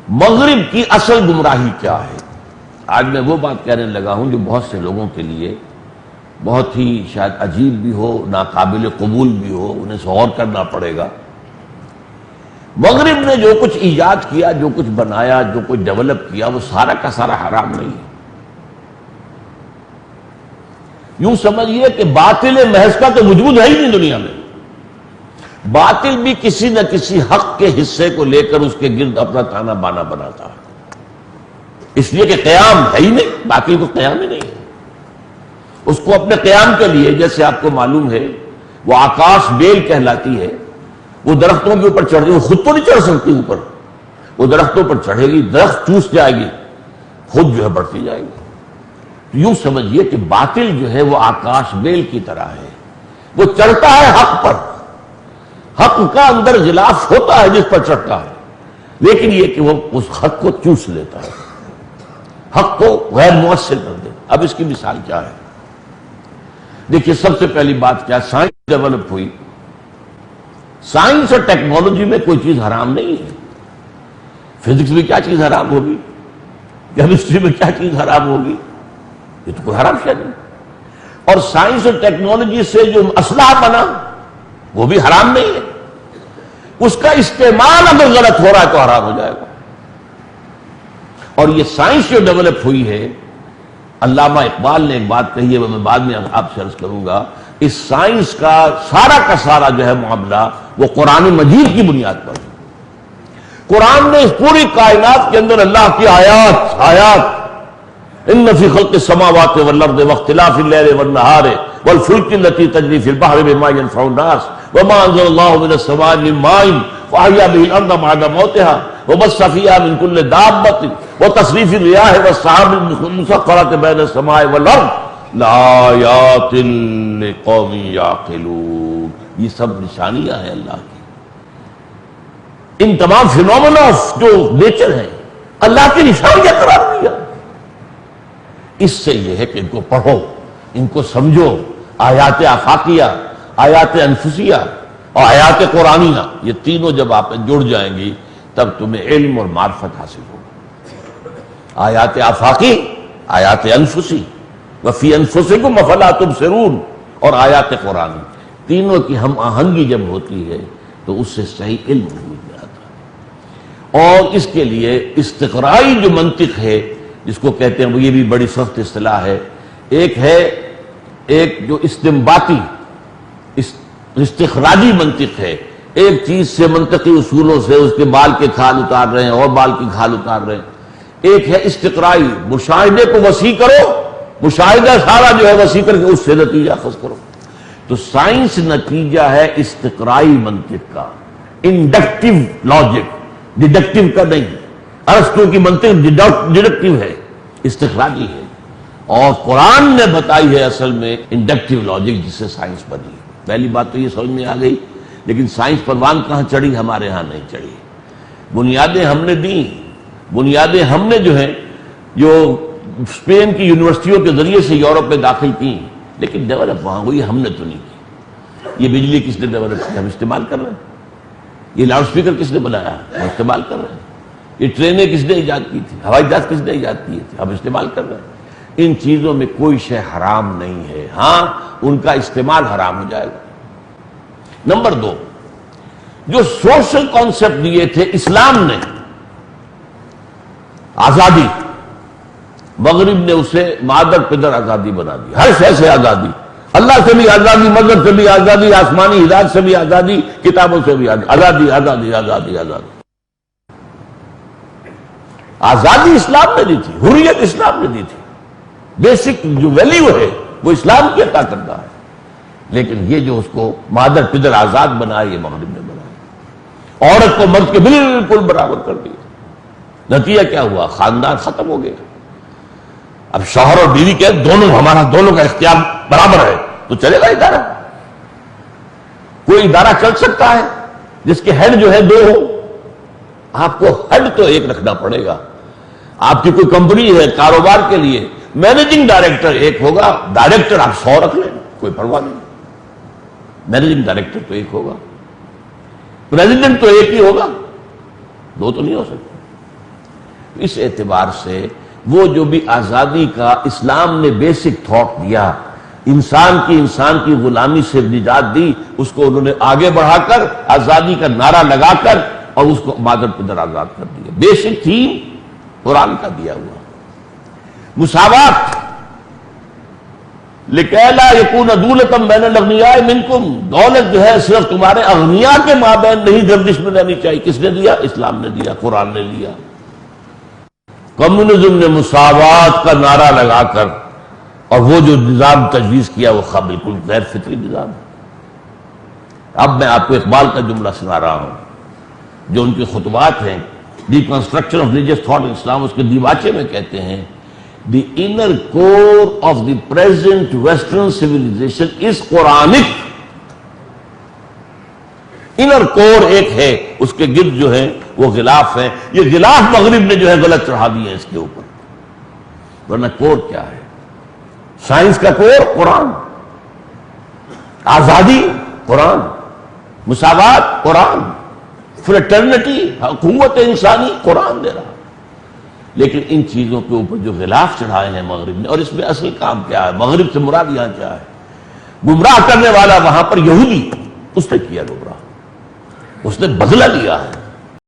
مغرب کی اصل گمراہی کیا ہے؟ آج میں وہ بات کہنے لگا ہوں جو بہت سے لوگوں کے لیے بہت ہی شاید عجیب بھی ہو، ناقابل قبول بھی ہو، انہیں غور کرنا پڑے گا۔ مغرب نے جو کچھ ایجاد کیا، جو کچھ بنایا، جو کچھ ڈیولپ کیا، وہ سارا کا سارا حرام نہیں ہے۔ یوں سمجھیے کہ باطل محض کا تو وجود ہے ہی نہیں دنیا میں۔ باطل بھی کسی نہ کسی حق کے حصے کو لے کر اس کے گرد اپنا تانا بانا بناتا ہے، اس لیے کہ قیام ہے ہی نہیں، باطل کو قیام ہی نہیں ہے۔ اس کو اپنے قیام کے لیے، جیسے آپ کو معلوم ہے، وہ آکاش بیل کہلاتی ہے، وہ درختوں کے اوپر چڑھ گئی، وہ خود تو نہیں چڑھ سکتی اوپر، وہ درختوں پر چڑھے گی، درخت چوس جائے گی، خود جو ہے بڑھتی جائے گی۔ یوں سمجھیے کہ باطل جو ہے وہ آکاش بیل کی طرح ہے، وہ چڑھتا ہے حق پر، حق کا اندر غلاف ہوتا ہے جس پر چڑھتا ہے، لیکن یہ کہ وہ اس حق کو چوس لیتا ہے، حق کو غیر مؤثر کر دے۔ اب اس کی مثال کیا ہے؟ دیکھیے، سب سے پہلی بات کیا، سائنس ڈیولپ ہوئی۔ سائنس اور ٹیکنالوجی میں کوئی چیز حرام نہیں ہے۔ فزکس میں کیا چیز حرام ہوگی؟ کیمسٹری میں کیا چیز حرام ہوگی؟ یہ تو کوئی حرام شے نہیں۔ اور سائنس اور ٹیکنالوجی سے جو اسلحہ بنا وہ بھی حرام نہیں ہے، اس کا استعمال اگر غلط ہو رہا ہے تو حرام ہو جائے گا۔ اور یہ سائنس جو ڈیولپ ہوئی ہے، علامہ اقبال نے ایک بات کہی ہے، وہ میں بعد میں آپ سے عرض کروں گا، اس سائنس کا سارا جو ہے معاملہ وہ قرآن مجید کی بنیاد پر ہے۔ قرآن نے اس پوری کائنات کے اندر اللہ کی آیات ان فی خلق السماوات والارض واختلاف اللیل والنہار والفلک التي تجری فی البحر بما ينفع الناس وما انزل الله من السماء من ماء فاحیا به الارض بعد موتها وبث فيها من كل دابة وتصريف الرياح والسحاب المسخرة بين السماء والارض لآیات لقوم یعقلون۔ یہ سب نشانیاں ہیں اللہ کی، ان تمام فینومنا جو نیچر ہے اللہ کی نشانیاں قرار دیا۔ اس سے یہ ہے کہ ان کو پڑھو، ان کو سمجھو، آیات آفاقیہ، آیات انفسیہ اور آیات قرآنیہ، یہ تینوں جب آپ جڑ جائیں گی تب تمہیں علم اور معرفت حاصل ہوگی۔ آیات آفاقی، آیات انفسی، وفی انفسکم افلا تبصرون، اور آیات قرآنی، تینوں کی ہم آہنگی جب ہوتی ہے تو اس سے صحیح علم وجود میں آتا ہے۔ اور اس کے لیے استقرائی جو منطق ہے جس کو کہتے ہیں، وہ یہ بھی بڑی سخت اصطلاح ہے۔ ایک جو استنباطی استخراجی منطق ہے، ایک چیز سے منطقی اصولوں سے اس کے بال کے کھال اتار رہے ہیں اور بال کی کھال اتار رہے ہیں۔ ایک ہے استقرائی، مشاہدے کو وسیع کرو، مشاہدہ سارا جو ہے وسیع کر کے اس سے نتیجہ اخذ کرو۔ تو سائنس نتیجہ ہے استقرائی منطق کا، انڈکٹیو لاجک، ڈیڈکٹیو کا نہیں۔ ارسطو کی منطق ڈیڈکٹیو ہے، استخراجی ہے، اور قرآن نے بتائی ہے اصل میں انڈکٹیو لاجک، جس سے سائنس بنی ہے۔ پہلی بات تو یہ سمجھ میں آ گئی، لیکن سائنس پروان کہاں چڑھی؟ ہمارے ہاں نہیں چڑھی۔ بنیادیں ہم نے دی، بنیادیں ہم نے جو ہیں جو اسپین کی یونیورسٹیوں کے ذریعے سے یورپ میں داخل کی، لیکن ڈیولپ وہاں ہوئی، ہم نے تو نہیں کی۔ یہ بجلی کس نے ڈیولپ کی؟ ہم استعمال کر رہے ہیں۔ یہ لاؤڈ اسپیکر کس نے بنایا؟ ہم استعمال کر رہے ہیں۔ یہ ٹرینیں کس نے ایجاد کی تھی؟ ہوائی جہاز کس نے ایجاد کیے تھے؟ ہم استعمال کر رہے ہیں۔ ان چیزوں میں کوئی شے حرام نہیں ہے، ہاں ان کا استعمال حرام ہو جائے گا۔ نمبر 2، جو سوشل کانسیپٹ دیے تھے اسلام نے، آزادی، مغرب نے اسے مادر پدر آزادی بنا دی، ہر شے سے آزادی، اللہ سے بھی آزادی، مذہب سے بھی آزادی، آسمانی ہدایت سے بھی آزادی، کتابوں سے بھی آزادی، آزادی آزادی آزادی۔ آزادی اسلام نے دی تھی، حریت اسلام نے دی تھی، بیسک جو ویلیو ہے وہ اسلام کی عطا کرتا ہے، لیکن یہ جو اس کو مادر پدر آزاد بنا، یہ مغرب نے بنایا، عورت کو مرد کے بالکل برابر کر دیا۔ نتیجہ کیا ہوا؟ خاندان ختم ہو گیا۔ اب شوہر اور بیوی کے ہمارا دونوں کا اختیار برابر ہے تو چلے گا ادارہ؟ کوئی ادارہ چل سکتا ہے جس کے ہیڈ جو ہے 2 ہو؟ آپ کو ہیڈ تو ایک رکھنا پڑے گا۔ آپ کی کوئی کمپنی ہے کاروبار کے لیے، مینیجنگ ڈائریکٹر ایک ہوگا، ڈائریکٹر آپ 100 رکھ لیں، کوئی پرواہ نہیں، مینیجنگ ڈائریکٹر تو ایک ہوگا، پریزیڈنٹ تو ایک ہی ہوگا، 2 تو نہیں ہو سکتے۔ اس اعتبار سے وہ جو بھی آزادی کا اسلام نے بیسک تھاٹ دیا، انسان کی غلامی سے نجات دی، اس کو انہوں نے آگے بڑھا کر آزادی کا نعرہ لگا کر اور اس کو مادر پدر آزاد کر دیا۔ بیسک تھیم قرآن کا دیا ہوا مساوات، لِكَيْ لَا يَكُونَ دُولَةً بَيْنَ الْأَغْنِيَاءِ مِنْكُمْ، دولت جو ہے صرف تمہارے اغنیاء کے مابین نہیں گردش میں رہنی چاہیے۔ کس نے دیا؟ اسلام نے دیا، قرآن نے دیا۔ کمیونزم نے مساوات کا نعرہ لگا کر اور وہ جو نظام تجویز کیا وہ بالکل غیر فطری نظام ہے۔ اب میں آپ کو اقبال کا جملہ سنا رہا ہوں جو ان کے خطبات ہیں، the construction of religious thought in Islam, اس کے دیواچے میں کہتے ہیں The inner core of the present Western civilization is Quranic. Inner core ایک ہے، اس کے گرد جو ہے وہ غلاف ہے، یہ غلاف مغرب نے جو ہے غلط چڑھا دیے اس کے اوپر، ورنہ کور کیا ہے؟ سائنس کا کور قرآن، آزادی قرآن، مساوات قرآن، فریٹرنٹی حکومت انسانی قرآن دے رہا۔ لیکن ان چیزوں کے اوپر جو غلاف چڑھائے ہیں مغرب نے، اور اس میں اصل کام کیا ہے؟ مغرب سے مراد یہاں کیا ہے؟ گمراہ کرنے والا وہاں پر یہودی، اس نے کیا گمراہ، اس نے بدلہ لیا ہے۔